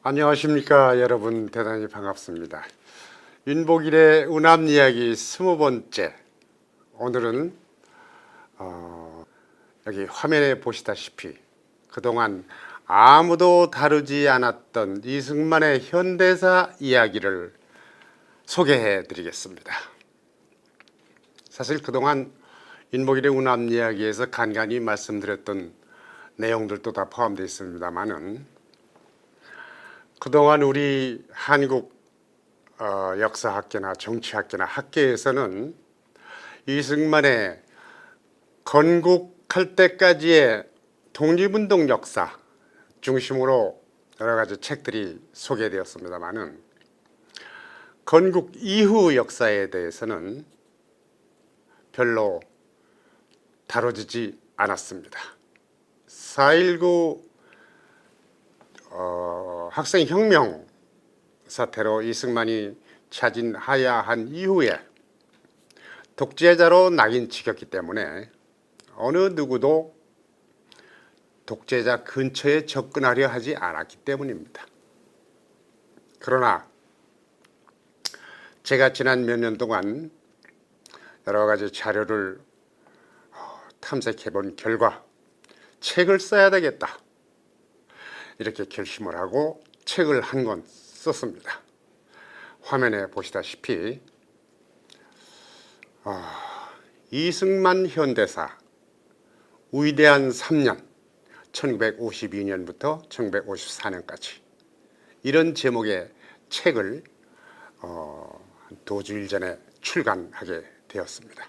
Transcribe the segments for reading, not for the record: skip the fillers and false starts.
안녕하십니까 여러분, 대단히 반갑습니다. 윤복일의 운암 이야기 20번째. 오늘은 여기 화면에 보시다시피 그동안 아무도 다루지 않았던 이승만의 현대사 이야기를 소개해 드리겠습니다. 사실 그동안 윤복일의 운암 이야기에서 간간히 말씀드렸던 내용들도 다 포함되어 있습니다만은 그동안 우리 한국 역사학계나 정치학계나 학계에서는 이승만의 건국할 때까지의 독립운동 역사 중심으로 여러 가지 책들이 소개되었습니다만은 건국 이후 역사에 대해서는 별로 다뤄지지 않았습니다. 4.19 학생혁명 사태로 이승만이 차진하야 한 이후에 독재자로 낙인 찍혔기 때문에 어느 누구도 독재자 근처에 접근하려 하지 않았기 때문입니다. 그러나 제가 지난 몇 년 동안 여러 가지 자료를 탐색해 본 결과 책을 써야 되겠다, 이렇게 결심을 하고 책을 한 권 썼습니다. 화면에 보시다시피 이승만 현대사 위대한 3년 1952년부터 1954년까지 이런 제목의 책을 두 주일 전에 출간하게 되었습니다.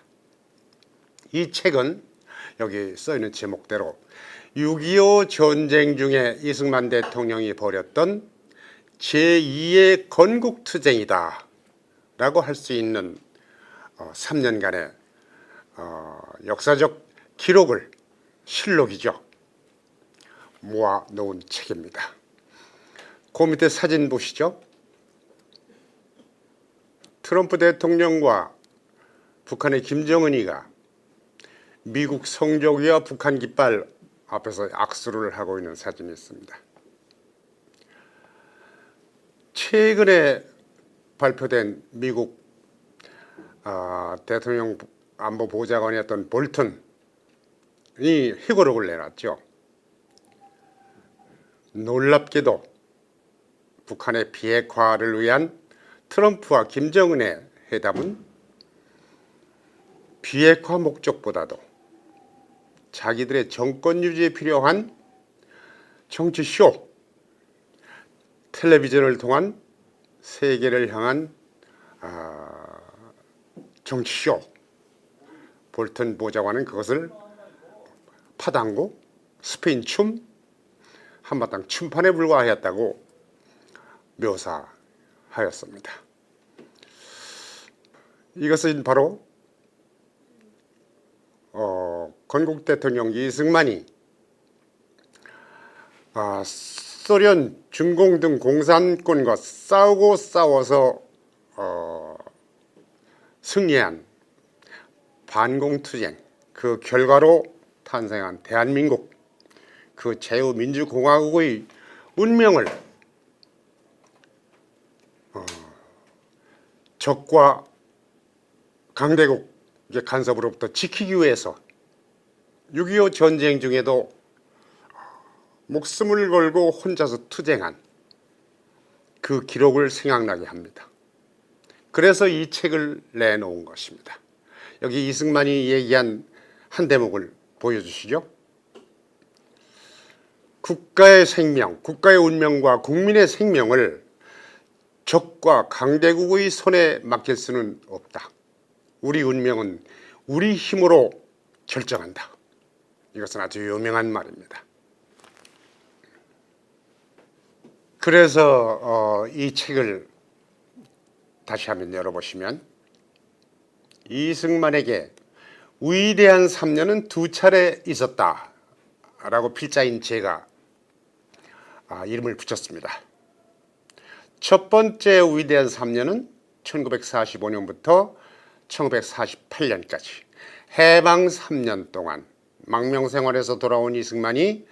이 책은 여기 써있는 제목대로 6.25 전쟁 중에 이승만 대통령이 벌였던 제2의 건국투쟁이다 라고 할 수 있는 3년간의 역사적 기록을, 실록이죠, 모아놓은 책입니다. 그 밑에 사진 보시죠. 트럼프 대통령과 북한의 김정은이가 미국 성조기와 북한 깃발 앞에서 악수를 하고 있는 사진이 있습니다. 최근에 발표된 미국 대통령 안보보좌관이었던 볼턴이 회고록을 내놨죠. 놀랍게도 북한의 비핵화를 위한 트럼프와 김정은의 회담은 비핵화 목적보다도 자기들의 정권 유지에 필요한 정치쇼, 텔레비전을 통한 세계를 향한 정치쇼, 볼턴 보좌관은 그것을 파당고 스페인 춤, 한바탕 춤판에 불과하였다고 묘사하였습니다. 이것은 바로 건국 대통령 이승만이 소련, 중공 등 공산권과 싸워서 승리한 반공투쟁, 그 결과로 탄생한 대한민국, 그 자유민주공화국의 운명을 적과 강대국 간섭으로부터 지키기 위해서 6.25 전쟁 중에도 목숨을 걸고 혼자서 투쟁한 그 기록을 생각나게 합니다. 그래서 이 책을 내놓은 것입니다. 여기 이승만이 얘기한 한 대목을 보여주시죠. 국가의 생명, 국가의 운명과 국민의 생명을 적과 강대국의 손에 맡길 수는 없다. 우리 운명은 우리 힘으로 결정한다. 이것은 아주 유명한 말입니다. 그래서 이 책을 다시 한번 열어보시면 이승만에게 위대한 3년은 두 차례 있었다 라고 필자인 제가 이름을 붙였습니다. 첫 번째 위대한 3년은 1945년부터 1948년까지 해방 3년 동안 망명생활에서 돌아온 이승만이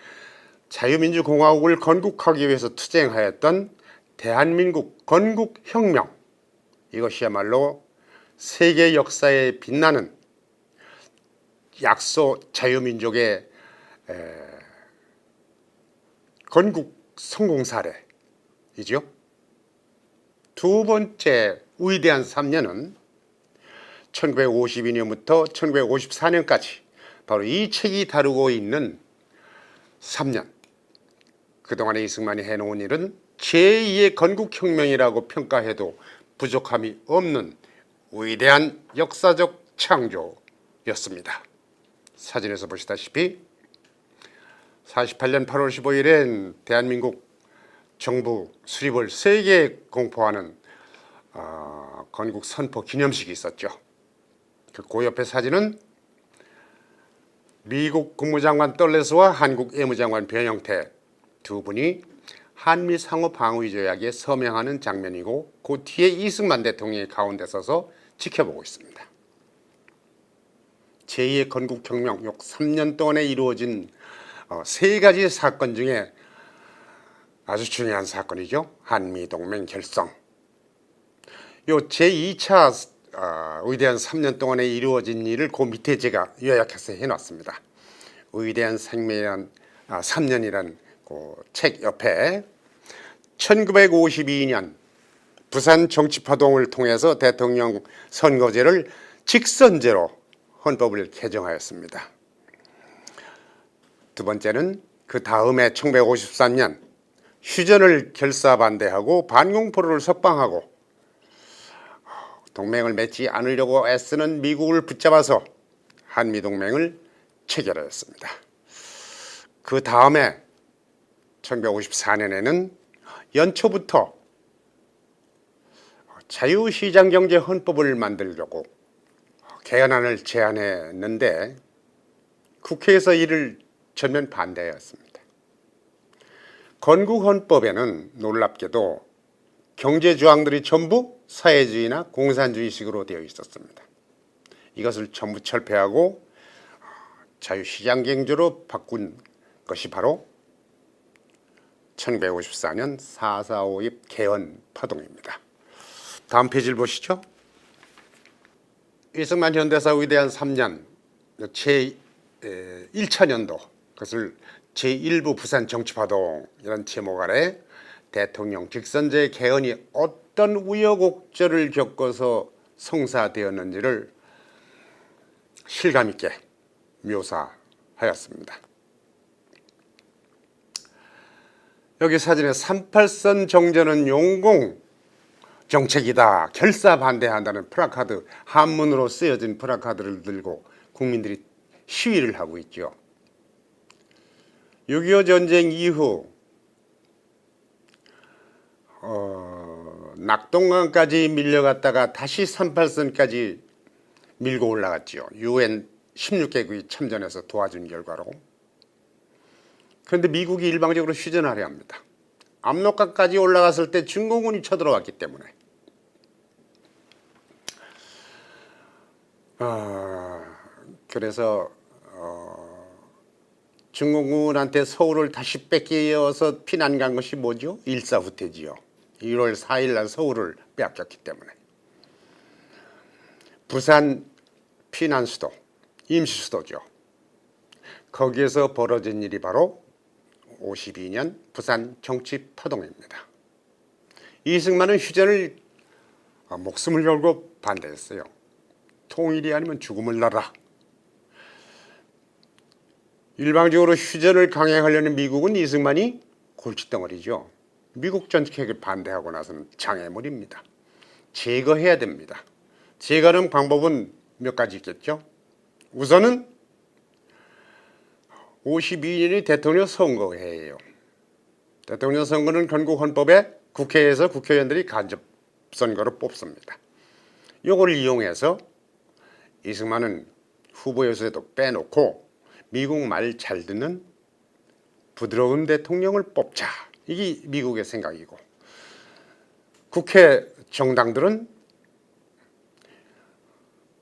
자유민주공화국을 건국하기 위해서 투쟁하였던 대한민국 건국혁명, 이것이야말로 세계 역사에 빛나는 약소 자유민족의 건국 성공 사례이죠. 두 번째 위대한 3년은 1952년부터 1954년까지 바로 이 책이 다루고 있는 3년. 그동안에 이승만이 해놓은 일은 제2의 건국혁명이라고 평가해도 부족함이 없는 위대한 역사적 창조였습니다. 사진에서 보시다시피 48년 8월 15일엔 대한민국 정부 수립을 세계에 공포하는 건국 선포 기념식이 있었죠. 그 옆에 사진은 미국 국무장관 떨레스와 한국 외무장관 변형태 두 분이 한미 상호 방위 조약에 서명하는 장면이고 그 뒤에 이승만 대통령이 가운데 서서 지켜보고 있습니다. 제2의 건국혁명 요 3년 동안에 이루어진 세 가지 사건 중에 아주 중요한 사건이죠. 한미동맹 결성. 요 제2차 위대한 3년 동안에 이루어진 일을 그 밑에 제가 요약해서 해놨습니다. 위대한 생명이란 3년이란 그 책 옆에 1952년 부산 정치파동을 통해서 대통령 선거제를 직선제로 헌법을 개정하였습니다. 두 번째는 그 다음에 1953년 휴전을 결사 반대하고 반공포를 석방하고 동맹을 맺지 않으려고 애쓰는 미국을 붙잡아서 한미동맹을 체결하였습니다. 그 다음에 1954년에는 연초부터 자유시장경제 헌법을 만들려고 개헌안을 제안했는데 국회에서 이를 전면 반대하였습니다. 건국헌법에는 놀랍게도 경제조항들이 전부 사회주의나 공산주의식으로 되어 있었습니다. 이것을 전부 철폐하고 자유시장경제로 바꾼 것이 바로 1954년 4.4.5입 개헌 파동입니다. 다음 페이지를 보시죠. 이승만 현대사 위대한 3년 제1차 년도, 그것을 제1부 부산 정치파동이라는 제목 아래 대통령 직선제 개헌이 어떤 우여곡절을 겪어서 성사되었는지를 실감 있게 묘사하였습니다. 여기 사진에 38선 정전은 용공 정책이다, 결사 반대한다는 플래카드, 한문으로 쓰여진 플래카드를 들고 국민들이 시위를 하고 있죠. 6.25 전쟁 이후 낙동강까지 밀려갔다가 다시 38선까지 밀고 올라갔죠. UN 16개국이 참전해서 도와준 결과로. 그런데 미국이 일방적으로 휴전하려 합니다. 압록강까지 올라갔을 때 중공군이 쳐들어왔기 때문에. 그래서 중공군한테 서울을 다시 뺏기어서 피난 간 것이 뭐죠? 일사후퇴지요. 1월 4일 날 서울을 빼앗겼기 때문에. 부산 피난 수도, 임시 수도죠. 거기에서 벌어진 일이 바로 52년 부산 정치파동입니다. 이승만은 휴전을 목숨을 걸고 반대했어요. 통일이 아니면 죽음을 나라. 일방적으로 휴전을 강행하려는 미국은 이승만이 골칫덩어리죠. 미국 전책을 반대하고 나서는 장애물입니다. 제거해야 됩니다. 제거하는 방법은 몇 가지 있겠죠. 우선은 52년이 대통령 선거해예요. 대통령 선거는 건국 헌법에 국회에서 국회의원들이 간접 선거로 뽑습니다. 이걸 이용해서 이승만은 후보 요소에도 빼놓고 미국 말 잘 듣는 부드러운 대통령을 뽑자. 이게 미국의 생각이고, 국회 정당들은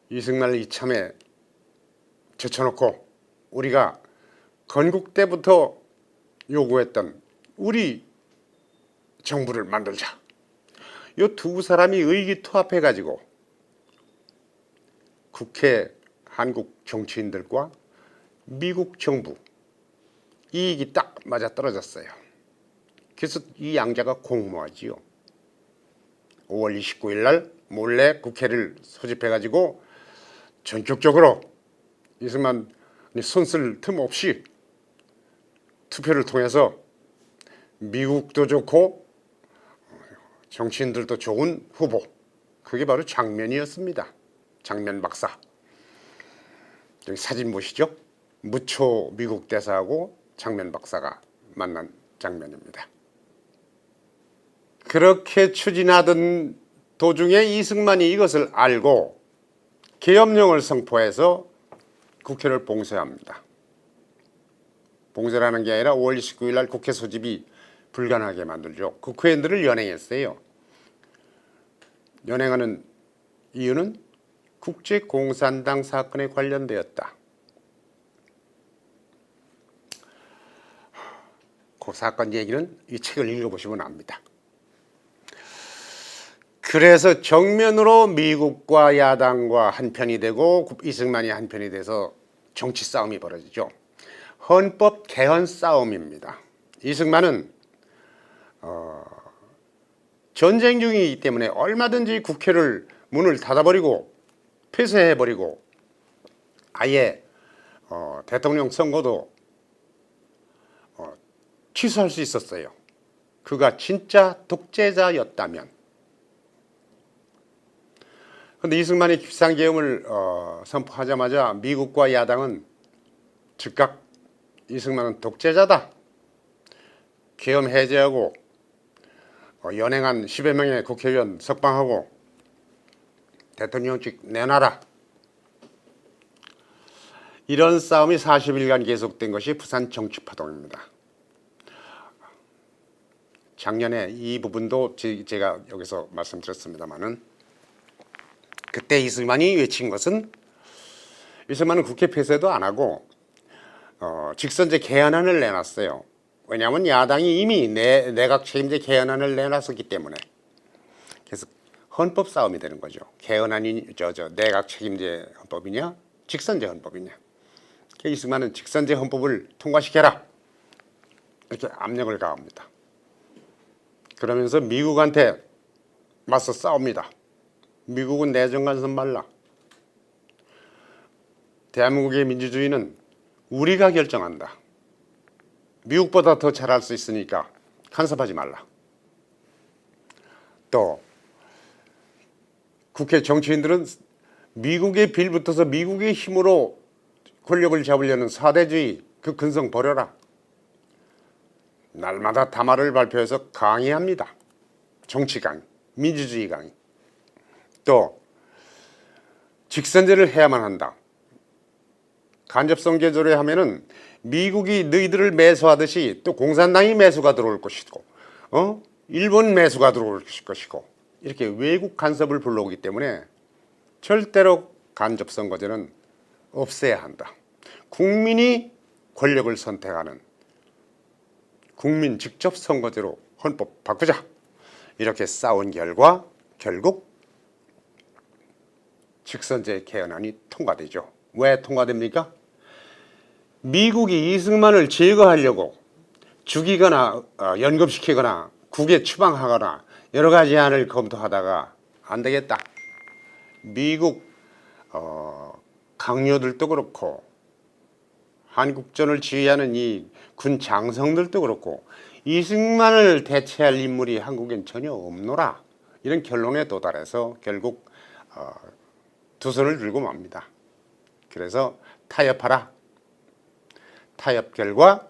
이승만을 이참에 제쳐놓고 우리가 건국 때부터 요구했던 우리 정부를 만들자. 이 두 사람이 의기투합해 가지고 국회 한국 정치인들과 미국 정부 이익이 딱 맞아 떨어졌어요. 그래서 이 양자가 공모하지요. 5월 29일 날 몰래 국회를 소집해 가지고 전격적으로 이승만 손 쓸 틈 없이 투표를 통해서 미국도 좋고 정치인들도 좋은 후보, 그게 바로 장면이었습니다. 장면 박사. 여기 사진 보시죠. 무초 미국 대사하고 장면 박사가 만난 장면입니다. 그렇게 추진하던 도중에 이승만이 이것을 알고 계엄령을 선포해서 국회를 봉쇄합니다. 봉쇄라는 게 아니라 5월 29일 날 국회 소집이 불가능하게 만들죠. 국회의원들을 연행했어요. 연행하는 이유는 국제공산당 사건에 관련되었다. 그 사건 얘기는 이 책을 읽어보시면 압니다. 그래서 정면으로 미국과 야당과 한편이 되고 이승만이 한편이 돼서 정치 싸움이 벌어지죠. 헌법 개헌 싸움입니다. 이승만은 전쟁 중이기 때문에 얼마든지 국회를 문을 닫아버리고 폐쇄해버리고 아예 대통령 선거도 취소할 수 있었어요. 그가 진짜 독재자였다면. 그런데 이승만이 비상계엄을 선포하자마자 미국과 야당은 즉각 이승만은 독재자다. 계엄 해제하고 연행한 10여 명의 국회의원 석방하고 대통령직 내놔라. 이런 싸움이 40일간 계속된 것이 부산 정치파동입니다. 작년에 이 부분도 제가 여기서 말씀드렸습니다마는 그때 이승만이 외친 것은 이승만은 국회 폐쇄도 안 하고 직선제 개헌안을 내놨어요. 왜냐하면 야당이 이미 내각 책임제 개헌안을 내놨었기 때문에. 그래서 헌법 싸움이 되는 거죠. 개헌안이 내각 책임제 헌법이냐 직선제 헌법이냐. 이승만은 직선제 헌법을 통과시켜라 이렇게 압력을 가합니다. 그러면서 미국한테 맞서 싸웁니다. 미국은 내정 간섭 말라. 대한민국의 민주주의는 우리가 결정한다. 미국보다 더 잘할 수 있으니까 간섭하지 말라. 또 국회 정치인들은 미국에 빌붙어서 미국의 힘으로 권력을 잡으려는 사대주의 그 근성 버려라. 날마다 담화를 발표해서 강의합니다. 정치 강의, 민주주의 강의. 또 직선제를 해야만 한다. 간접성 제조를 하면은 미국이 너희들을 매수하듯이 또 공산당이 매수가 들어올 것이고, 일본 매수가 들어올 것이고, 이렇게 외국 간섭을 불러오기 때문에 절대로 간접선거제는 없애야 한다. 국민이 권력을 선택하는 국민 직접 선거제로 헌법 바꾸자. 이렇게 싸운 결과 결국 직선제 개헌안이 통과되죠. 왜 통과됩니까? 미국이 이승만을 제거하려고 죽이거나 연금시키거나 국외 추방하거나 여러 가지 안을 검토하다가 안 되겠다. 미국 강요들도 그렇고 한국전을 지휘하는 이 군 장성들도 그렇고 이승만을 대체할 인물이 한국엔 전혀 없노라. 이런 결론에 도달해서 결국 두 손을 들고 맙니다. 그래서 타협하라. 타협 결과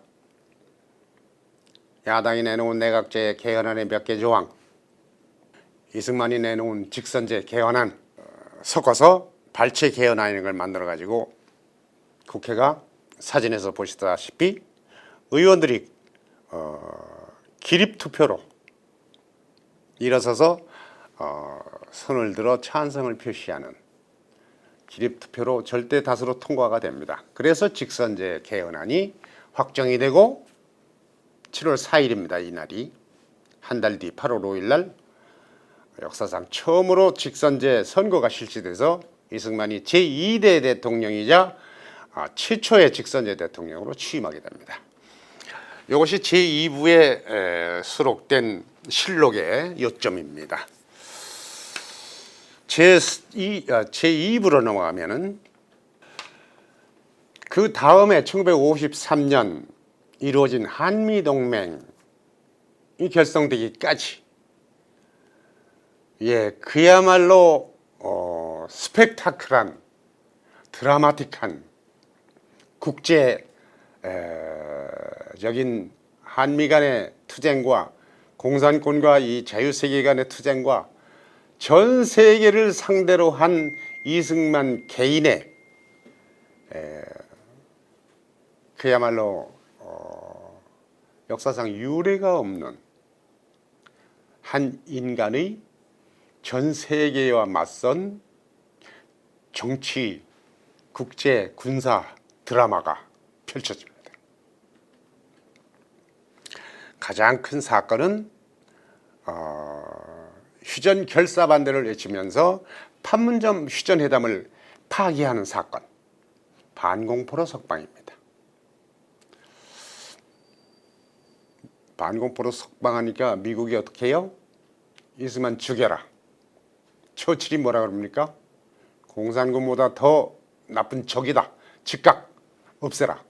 야당이 내놓은 내각제 개헌안의 몇 개 조항, 이승만이 내놓은 직선제 개헌안 섞어서 발췌 개헌안인 걸 만들어 가지고 국회가 사진에서 보시다시피 의원들이 기립투표로 일어서서 손을 들어 찬성을 표시하는 기립투표로 절대 다수로 통과가 됩니다. 그래서 직선제 개헌안이 확정이 되고 7월 4일입니다. 이날이 한 달 뒤 8월 5일 날 역사상 처음으로 직선제 선거가 실시돼서 이승만이 제2대 대통령이자 최초의 직선제 대통령으로 취임하게 됩니다. 이것이 제2부에 수록된 실록의 요점입니다. 제2부로 넘어가면은 그 다음에 1953년 이루어진 한미동맹이 결성되기까지 그야말로 스펙타클한 드라마틱한 국제적인 한미 간의 투쟁과 공산권과 이 자유세계 간의 투쟁과 전 세계를 상대로 한 이승만 개인의 그야말로 역사상 유례가 없는 한 인간의 전 세계와 맞선 정치, 국제, 군사 드라마가 펼쳐집니다. 가장 큰 사건은 휴전 결사 반대를 외치면서 판문점 휴전회담을 파기하는 사건, 반공포로 석방입니다. 반공포로 석방하니까 미국이 어떻게 해요? 이승만 죽여라. 처칠이 뭐라 그럽니까? 공산군보다 더 나쁜 적이다. 즉각 없애라.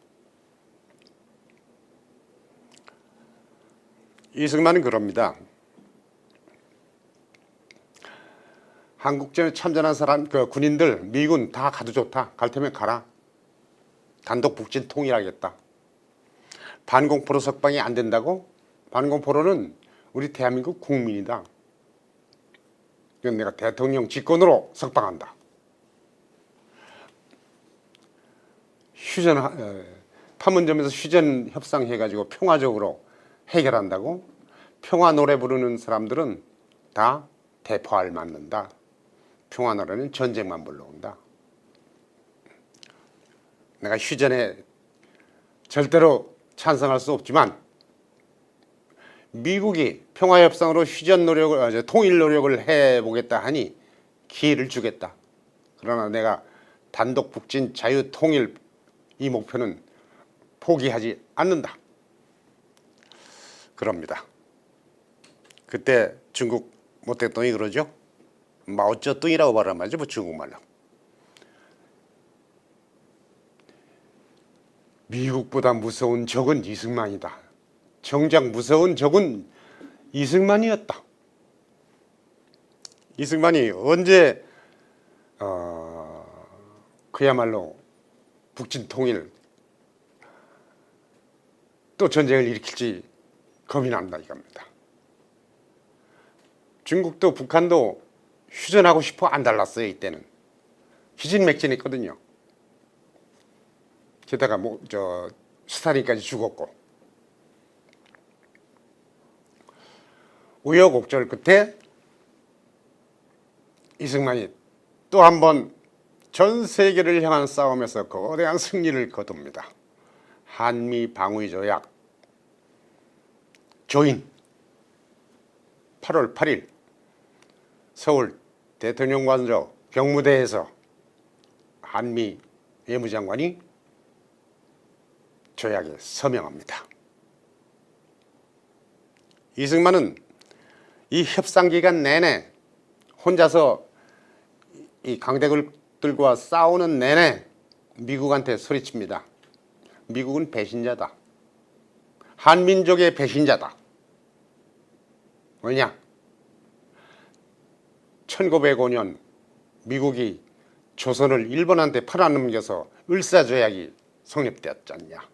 이승만은 그럽니다. 한국전에 참전한 사람, 군인들, 미군 다 가도 좋다. 갈 테면 가라. 단독 북진 통일하겠다. 반공포로 석방이 안 된다고? 반공포로는 우리 대한민국 국민이다. 이건 내가 대통령 직권으로 석방한다. 판문점에서 휴전 협상해가지고 평화적으로 해결한다고? 평화 노래 부르는 사람들은 다 대포알 맞는다. 평화 노래는 전쟁만 불러온다. 내가 휴전에 절대로 찬성할 수 없지만 미국이 평화협상으로 휴전 노력을, 통일 노력을 해보겠다 하니 기회를 주겠다. 그러나 내가 단독 북진 자유 통일 이 목표는 포기하지 않는다. 그럽니다. 그때 중국 모택동이 그러죠. 마오쩌둥이라고 말하는 말이죠. 뭐 중국말로. 미국보다 무서운 적은 이승만이다. 정작 무서운 적은 이승만이었다. 이승만이 언제 그야말로 북진 통일 또 전쟁을 일으킬지 겁이 난다 이겁니다. 중국도 북한도 휴전하고 싶어 안 달랐어요. 이때는 희진맥진했거든요. 게다가 스탈린까지 죽었고 우여곡절 끝에 이승만이 또 한 번 전 세계를 향한 싸움에서 거대한 승리를 거둡니다. 한미 방위 조약 조인 8월 8일 서울 대통령관저 경무대에서 한미 외무장관이 조약에 서명합니다. 이승만은 이 협상 기간 내내 혼자서 이 강대국들과 싸우는 내내 미국한테 소리칩니다. 미국은 배신자다. 한민족의 배신자다. 왜냐? 1905년 미국이 조선을 일본한테 팔아넘겨서 을사조약이 성립되었지 않냐.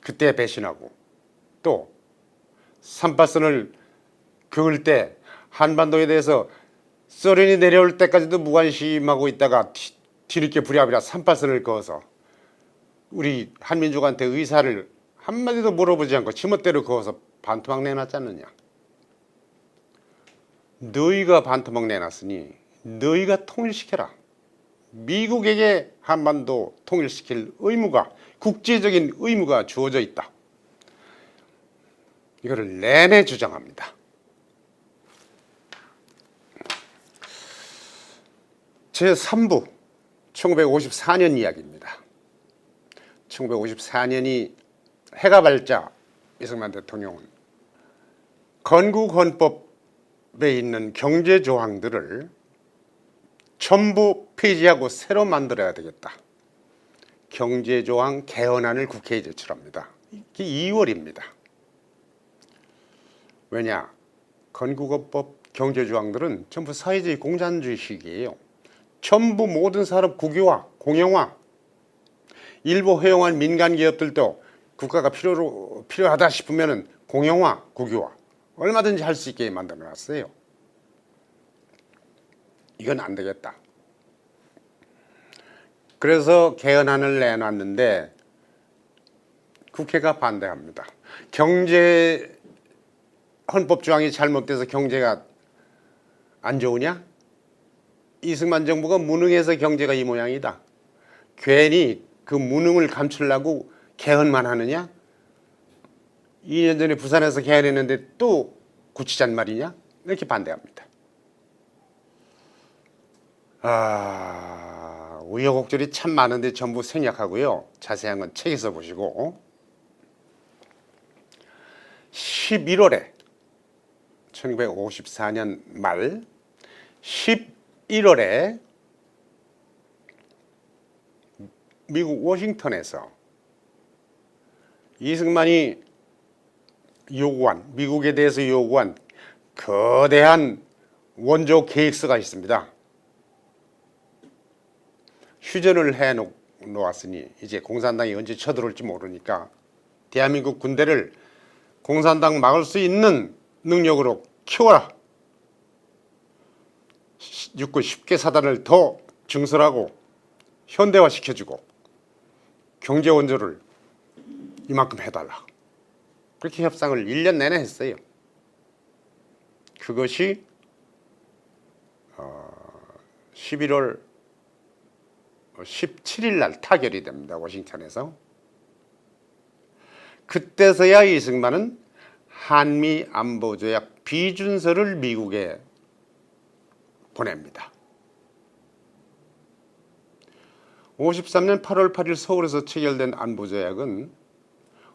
그때 배신하고 또 38선을 그을 때 한반도에 대해서 소련이 내려올 때까지도 무관심하고 있다가 뒤늦게 부랴부랴 38선을 그어서 우리 한민족한테 의사를 한마디도 물어보지 않고 지멋대로 그어서 반토막 내놨지 않느냐. 너희가 반토막 내놨으니 너희가 통일시켜라. 미국에게 한반도 통일시킬 의무가 국제적인 의무가 주어져 있다. 이거를 내내 주장합니다. 제3부 1954년 이야기입니다. 1954년이 해가 밝자 이승만 대통령은 건국헌법에 있는 경제조항들을 전부 폐지하고 새로 만들어야 되겠다. 경제조항 개헌안을 국회에 제출합니다. 이게 2월입니다. 왜냐? 건국헌법 경제조항들은 전부 사회주의 공산주의식이에요. 전부 모든 산업 국유화, 공영화, 일부 허용한 민간 기업들도 국가가 필요하다 싶으면 공영화, 국유화 얼마든지 할 수 있게 만들어 놨어요. 이건 안 되겠다. 그래서 개헌안을 내놨는데 국회가 반대합니다. 경제 헌법 조항이 잘못돼서 경제가 안 좋으냐? 이승만 정부가 무능해서 경제가 이 모양이다. 괜히 그 무능을 감추려고 개헌만 하느냐? 2년 전에 부산에서 개헌했는데 또 고치잔 말이냐? 이렇게 반대합니다. 우여곡절이 참 많은데 전부 생략하고요. 자세한 건 책에서 보시고 11월에 1954년 말 11월에 미국 워싱턴에서 이승만이 미국에 대해서 요구한 거대한 원조 계획서가 있습니다. 휴전을 해놓았으니 이제 공산당이 언제 쳐들어올지 모르니까 대한민국 군대를 공산당 막을 수 있는 능력으로 키워라. 육군 10개 사단을 더 증설하고 현대화시켜주고 경제 원조를 이만큼 해달라. 그렇게 협상을 1년 내내 했어요. 그것이 11월 17일 날 타결이 됩니다. 워싱턴에서. 그때서야 이승만은 한미 안보조약 비준서를 미국에 보냅니다. 53년 8월 8일 서울에서 체결된 안보조약은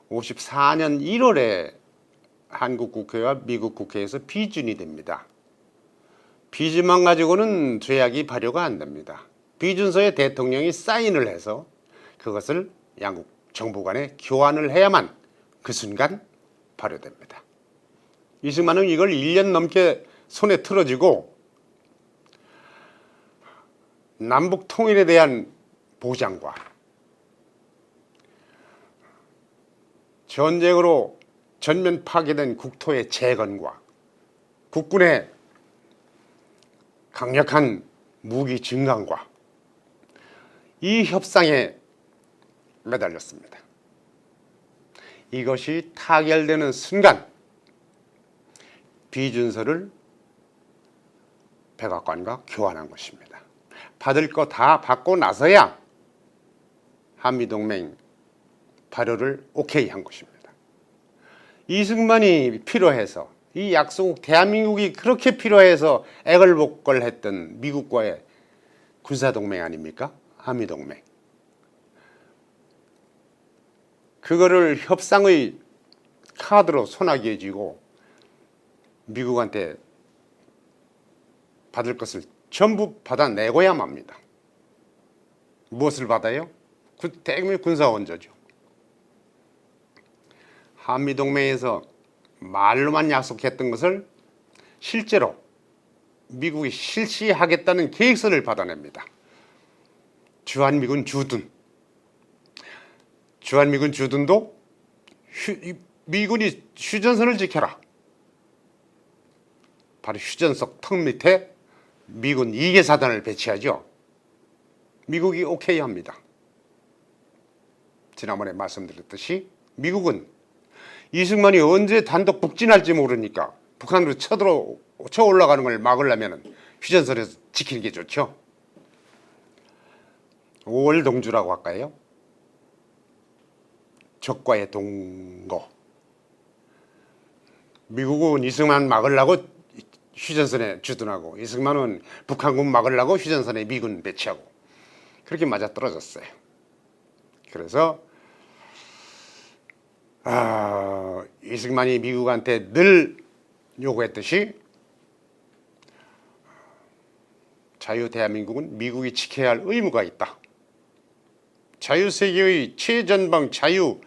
54년 1월에 한국 국회와 미국 국회에서 비준이 됩니다. 비준만 가지고는 조약이 발효가 안 됩니다. 비준서에 대통령이 사인을 해서 그것을 양국 정부 간에 교환을 해야만 그 순간 발효됩니다. 이승만은 이걸 1년 넘게 손에 틀어쥐고 남북 통일에 대한 보장과 전쟁으로 전면 파괴된 국토의 재건과 국군의 강력한 무기 증강과 이 협상에 매달렸습니다. 이것이 타결되는 순간 비준서를 백악관과 교환한 것입니다. 받을 거 다 받고 나서야 한미동맹 발효를 오케이 한 것입니다. 이승만이 필요해서 이 약소국 대한민국이 그렇게 필요해서 애걸복걸했던 미국과의 군사동맹 아닙니까? 한미동맹. 그거를 협상의 카드로 손아귀에 쥐고 미국한테 받을 것을 전부 받아내고야 맙니다. 무엇을 받아요? 대규모 군사원조죠. 한미동맹에서 말로만 약속했던 것을 실제로 미국이 실시하겠다는 계획서를 받아냅니다. 주한미군 주둔도 미군이 휴전선을 지켜라. 바로 휴전석 턱 밑에 미군 2개 사단을 배치하죠. 미국이 오케이 합니다. 지난번에 말씀드렸듯이 미국은 이승만이 언제 단독 북진할지 모르니까 북한으로 쳐 올라가는 걸 막으려면 휴전선에서 지키는 게 좋죠. 5월 동주라고 할까요? 적과의 동거. 미국은 이승만 막으려고 휴전선에 주둔하고 이승만은 북한군 막으려고 휴전선에 미군 배치하고 그렇게 맞아떨어졌어요. 그래서 이승만이 미국한테 늘 요구했듯이 자유 대한민국은 미국이 지켜야 할 의무가 있다. 자유세계의 최전방 자유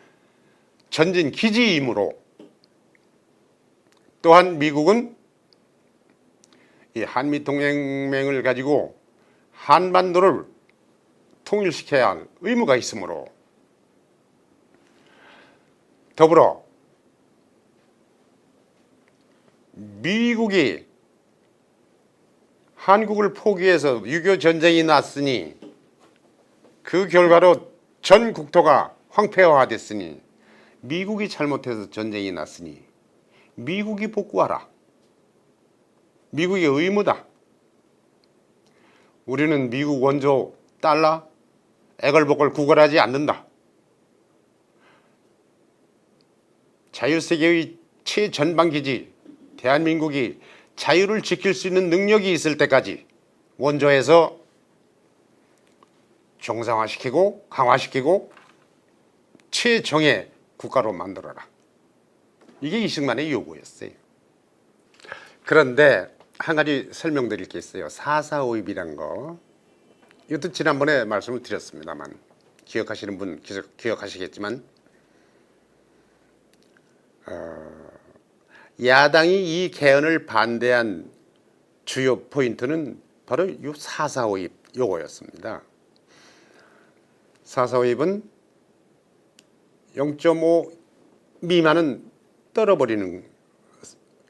전진 기지이므로 또한 미국은 이 한미동맹을 가지고 한반도를 통일시켜야 할 의무가 있으므로 더불어 미국이 한국을 포기해서 6.25 전쟁이 났으니 그 결과로 전 국토가 황폐화됐으니 미국이 잘못해서 전쟁이 났으니 미국이 복구하라. 미국의 의무다. 우리는 미국 원조 달러 애걸복걸 구걸하지 않는다. 자유세계의 최전방기지 대한민국이 자유를 지킬 수 있는 능력이 있을 때까지 원조에서 정상화시키고 강화시키고 최정예 국가로 만들어라. 이게 이승만의 요구였어요. 그런데 한 가지 설명드릴 게 있어요. 4.4.5입이란 거. 이것도 지난번에 말씀을 드렸습니다만 기억하시는 분 기억하시겠지만 야당이 이 개헌을 반대한 주요 포인트는 바로 이 4.4.5입 요거였습니다. 4.4.5입은 0.5 미만은 떨어버리는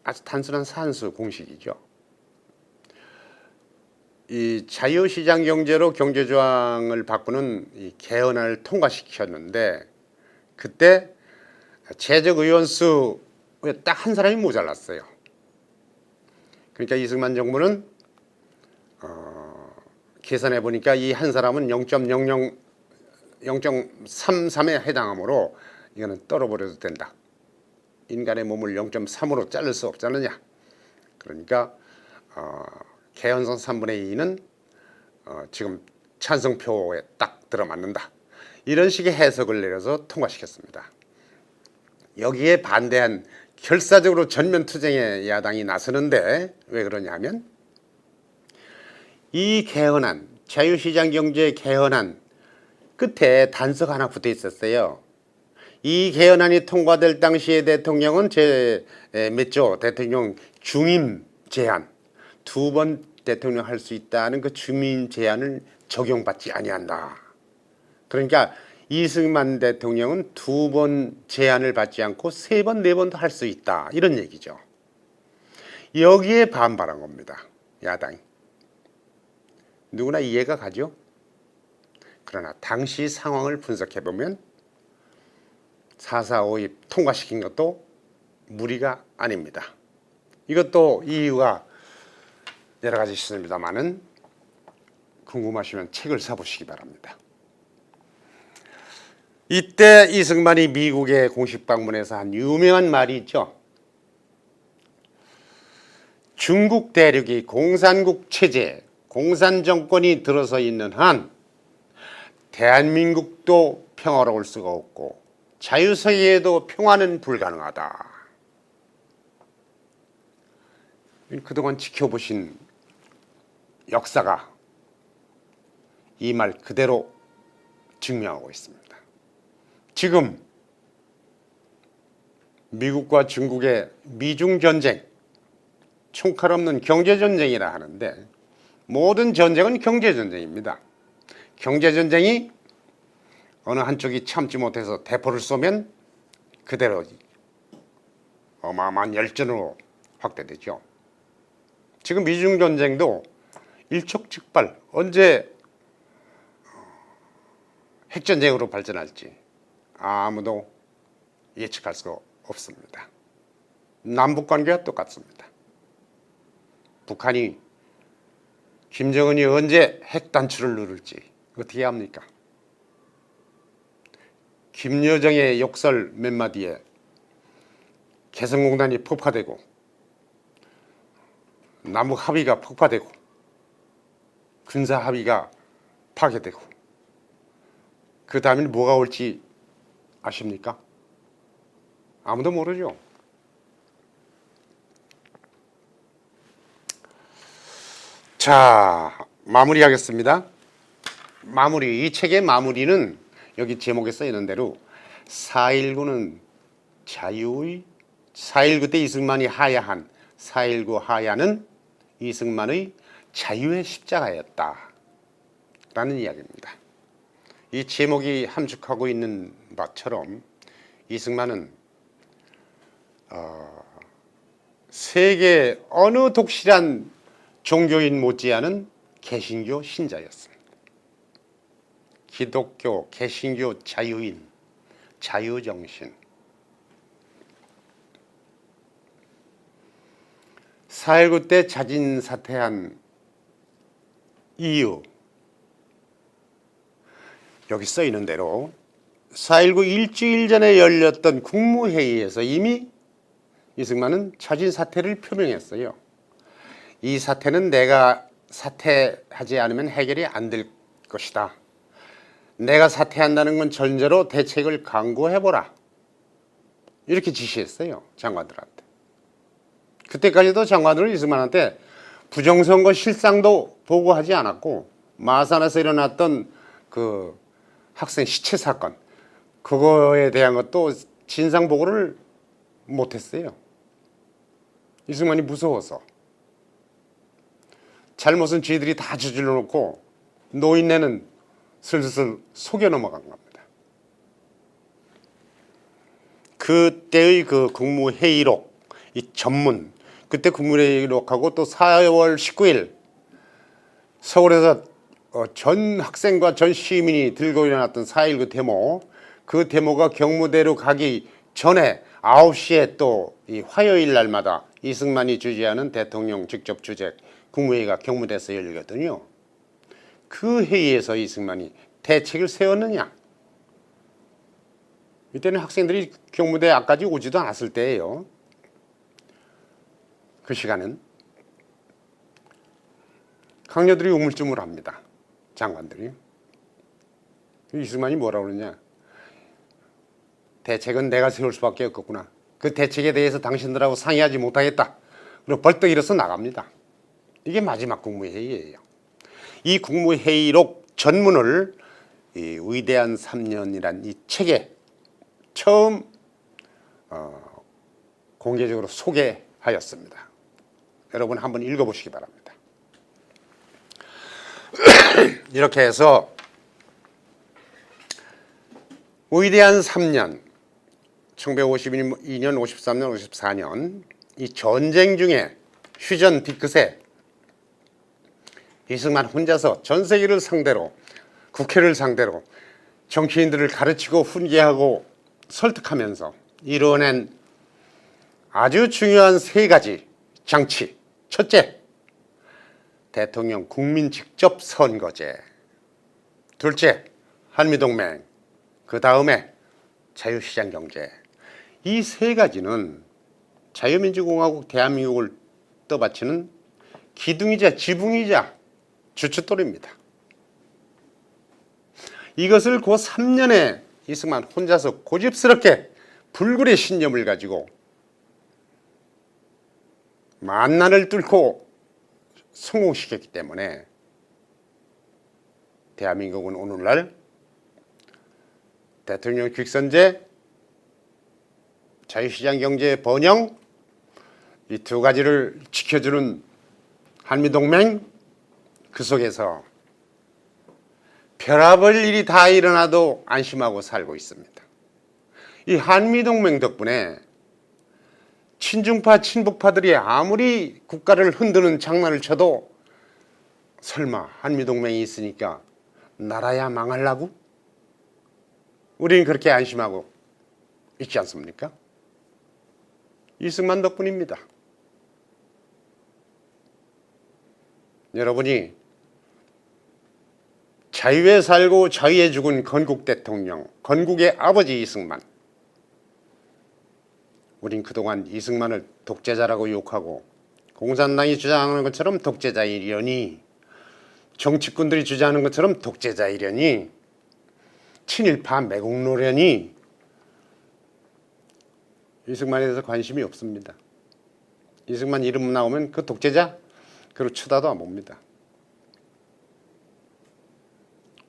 아주 단순한 산수 공식이죠. 이 자유시장 경제로 경제조항을 바꾸는 이 개헌안을 통과시켰는데 그때 재적 의원수 딱 한 사람이 모자랐어요. 그러니까 이승만 정부는 계산해 보니까 이 한 사람은 0.33에 해당하므로 이거는 떨어버려도 된다. 인간의 몸을 0.3으로 자를 수 없잖느냐. 그러니까 개헌선 3분의 2는 지금 찬성표에 딱 들어맞는다. 이런 식의 해석을 내려서 통과시켰습니다. 여기에 반대한 결사적으로 전면투쟁에 야당이 나서는데 왜 그러냐면 이 개헌안, 자유시장경제 개헌안 끝에 단서가 하나 붙어 있었어요. 이 개헌안이 통과될 당시에 대통령은 몇 조 대통령 중임 제한 2번 대통령 할 수 있다는 그 중임 제한을 적용받지 아니한다. 그러니까 이승만 대통령은 2번 제한을 받지 않고 3번, 4번도 할 수 있다. 이런 얘기죠. 여기에 반발한 겁니다. 야당이. 누구나 이해가 가죠? 그러나 당시 상황을 분석해보면 4.4.5입 통과시킨 것도 무리가 아닙니다. 이것도 이유가 여러 가지 있습니다만은 궁금하시면 책을 사보시기 바랍니다. 이때 이승만이 미국에 공식 방문해서 한 유명한 말이 있죠. 중국 대륙이 공산국 체제, 공산 정권이 들어서 있는 한 대한민국도 평화로울 수가 없고 자유세계에도 평화는 불가능하다. 그동안 지켜보신 역사가 이 말 그대로 증명하고 있습니다. 지금 미국과 중국의 미중전쟁, 총칼 없는 경제전쟁이라 하는데 모든 전쟁은 경제전쟁입니다. 경제전쟁이 어느 한쪽이 참지 못해서 대포를 쏘면 그대로 어마어마한 열전으로 확대되죠. 지금 미중전쟁도 일촉즉발 언제 핵전쟁으로 발전할지 아무도 예측할 수가 없습니다. 남북관계가 똑같습니다. 북한이 김정은이 언제 핵단추를 누를지 어떻게 합니까? 김여정의 욕설 몇 마디에 개성공단이 폭파되고 남북 합의가 폭파되고 군사 합의가 파괴되고 그 다음에 뭐가 올지 아십니까? 아무도 모르죠. 자, 마무리하겠습니다. 이 책의 마무리는 여기 제목에 써 있는 대로 4.19는 자유의 4.19 때 이승만이 하야한 4.19 하야는 이승만의 자유의 십자가였다 라는 이야기입니다. 이 제목이 함축하고 있는 바처럼 이승만은 세계 어느 독실한 종교인 못지않은 개신교 신자였습니다. 기독교, 개신교 자유인, 자유정신. 4.19 때 자진 사퇴한 이유, 여기 써 있는 대로 4.19 일주일 전에 열렸던 국무회의에서 이미 이승만은 자진 사퇴를 표명했어요. 이 사태는 내가 사퇴하지 않으면 해결이 안 될 것이다. 내가 사퇴한다는 건 전제로 대책을 강구해보라. 이렇게 지시했어요. 장관들한테. 그때까지도 장관들은 이승만한테 부정선거 실상도 보고하지 않았고 마산에서 일어났던 그 학생 시체 사건 그거에 대한 것도 진상 보고를 못했어요. 이승만이 무서워서. 잘못은 쥐들이 다 저질러 놓고 노인네는 슬슬 속여 넘어간 겁니다. 그때의 그 국무회의록, 이 전문, 그때 국무회의록하고 또 4월 19일 서울에서 전 학생과 전 시민이 들고 일어났던 4.19 데모, 그 데모가 경무대로 가기 전에 9시에 또 이 화요일 날마다 이승만이 주재하는 대통령 직접 주재 국무회의가 경무대에서 열리거든요. 그 회의에서 이승만이 대책을 세웠느냐? 이때는 학생들이 경무대 앞까지 오지도 않았을 때예요. 그 시간은 강요들이 우물쭈물합니다. 장관들이. 이승만이 뭐라고 그러냐? 대책은 내가 세울 수밖에 없겠구나. 그 대책에 대해서 당신들하고 상의하지 못하겠다. 그리고 벌떡 일어서 나갑니다. 이게 마지막 국무회의예요. 이 국무회의록 전문을 이 위대한 3년이란 이 책에 처음 공개적으로 소개하였습니다. 여러분 한번 읽어보시기 바랍니다. 이렇게 해서 위대한 3년 1952년, 53년, 54년 이 전쟁 중에 휴전 뒤끝에 이승만 혼자서 전 세계를 상대로 국회를 상대로 정치인들을 가르치고 훈계하고 설득하면서 이뤄낸 아주 중요한 3가지 장치. 첫째, 대통령 국민 직접 선거제. 둘째, 한미동맹. 그 다음에 자유시장 경제. 이 3가지는 자유민주공화국 대한민국을 떠받치는 기둥이자 지붕이자 주춧돌입니다. 이것을 그 3년에 이승만 혼자서 고집스럽게 불굴의 신념을 가지고 만난을 뚫고 성공시켰기 때문에 대한민국은 오늘날 대통령 직선제, 자유시장 경제의 번영, 이 2가지를 지켜주는 한미동맹, 그 속에서 별아볼 일이 다 일어나도 안심하고 살고 있습니다. 이 한미동맹 덕분에 친중파, 친북파들이 아무리 국가를 흔드는 장난을 쳐도 설마 한미동맹이 있으니까 나라야 망하려고? 우리는 그렇게 안심하고 있지 않습니까? 이승만 덕분입니다. 여러분이 자유에 살고 자유에 죽은 건국 대통령, 건국의 아버지 이승만, 우린 그동안 이승만을 독재자라고 욕하고 공산당이 주장하는 것처럼 독재자이려니, 정치꾼들이 주장하는 것처럼 독재자이려니, 친일파 매국노려니 이승만에 대해서 관심이 없습니다. 이승만 이름 나오면 그 독재자? 그리고 쳐다도 안 봅니다.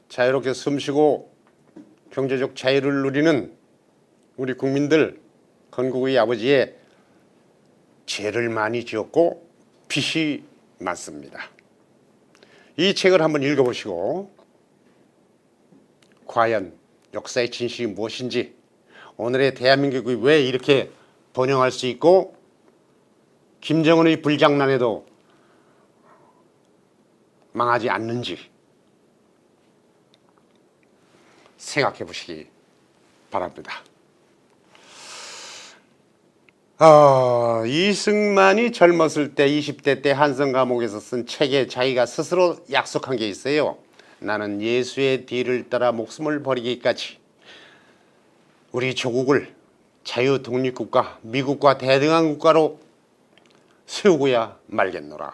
자유롭게 숨쉬고 경제적 자유를 누리는 우리 국민들, 건국의 아버지의 죄를 많이 지었고 빚이 많습니다. 이 책을 한번 읽어보시고 과연 역사의 진실이 무엇인지, 오늘의 대한민국이 왜 이렇게 번영할 수 있고 김정은의 불장난에도 망하지 않는지 생각해 보시기 바랍니다. 이승만이 젊었을 때 20대 때 한성 감옥에서 쓴 책에 자기가 스스로 약속한 게 있어요. 나는 예수의 뒤를 따라 목숨을 버리기까지 우리 조국을 자유 독립국가, 미국과 대등한 국가로 세우고야 말겠노라.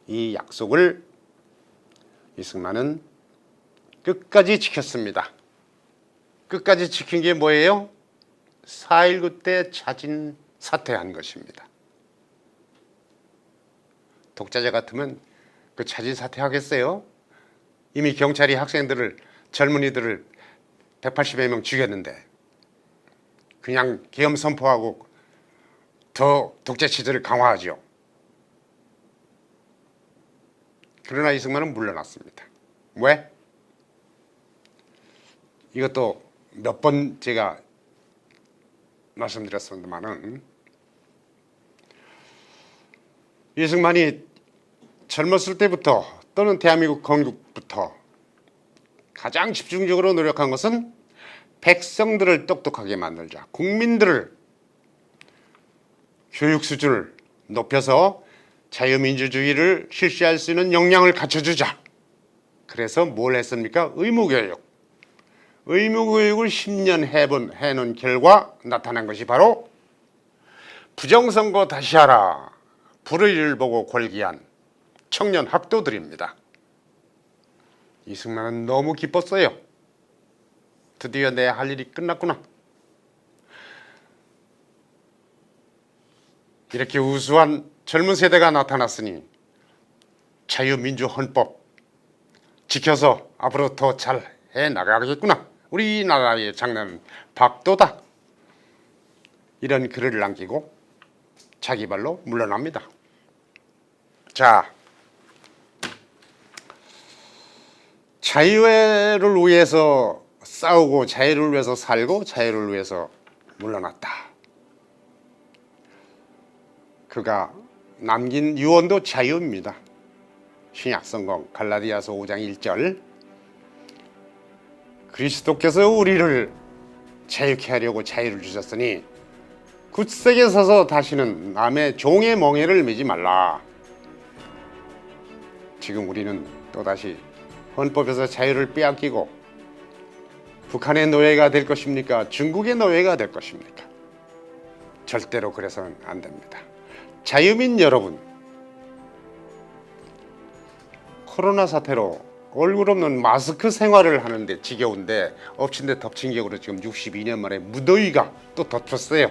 이 약속을 이승만은 끝까지 지켰습니다. 끝까지 지킨 게 뭐예요? 4.19 때 자진 사퇴한 것입니다. 독재자 같으면 그 자진 사퇴하겠어요? 이미 경찰이 학생들을, 젊은이들을 180여 명 죽였는데 그냥 계엄 선포하고 더 독재 체제를 강화하죠. 그러나 이승만은 물러났습니다. 왜? 이것도 몇 번 제가 말씀드렸습니다만은, 이승만이 젊었을 때부터 또는 대한민국 건국부터 가장 집중적으로 노력한 것은 백성들을 똑똑하게 만들자, 국민들을 교육 수준을 높여서 자유민주주의를 실시할 수 있는 역량을 갖춰주자. 그래서 뭘 했습니까? 의무교육. 의무교육을 10년 해놓은 결과 나타난 것이 바로 부정선거 다시 하라, 불의를 보고 골기한 청년 학도들입니다. 이승만은 너무 기뻤어요. 드디어 내 할 일이 끝났구나. 이렇게 우수한 젊은 세대가 나타났으니 자유민주헌법 지켜서 앞으로 더 잘 해나가겠구나. 우리나라의 장래는 박도다. 이런 글을 남기고 자기 발로 물러납니다. 자, 자유를 위해서 싸우고 자유를 위해서 살고 자유를 위해서 물러났다. 그가 남긴 유언도 자유입니다. 신약성경 갈라디아서 5장 1절, 그리스도께서 우리를 자유케 하려고 자유를 주셨으니 굳세게 서서 다시는 남의 종의 멍에를 매지 말라. 지금 우리는 또다시 헌법에서 자유를 빼앗기고 북한의 노예가 될 것입니까? 중국의 노예가 될 것입니까? 절대로 그래서는 안 됩니다. 자유민 여러분, 코로나 사태로 얼굴 없는 마스크 생활을 하는데 지겨운데 엎친 데 덮친 격으로 지금 62년 만에 무더위가 또 덮쳤어요.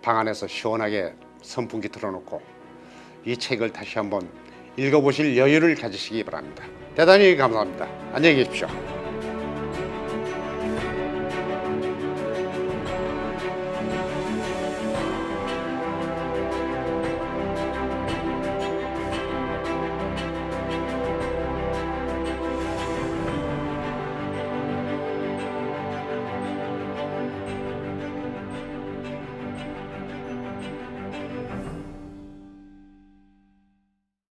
방 안에서 시원하게 선풍기 틀어놓고 이 책을 다시 한번 읽어보실 여유를 가지시기 바랍니다. 대단히 감사합니다. 안녕히 계십시오.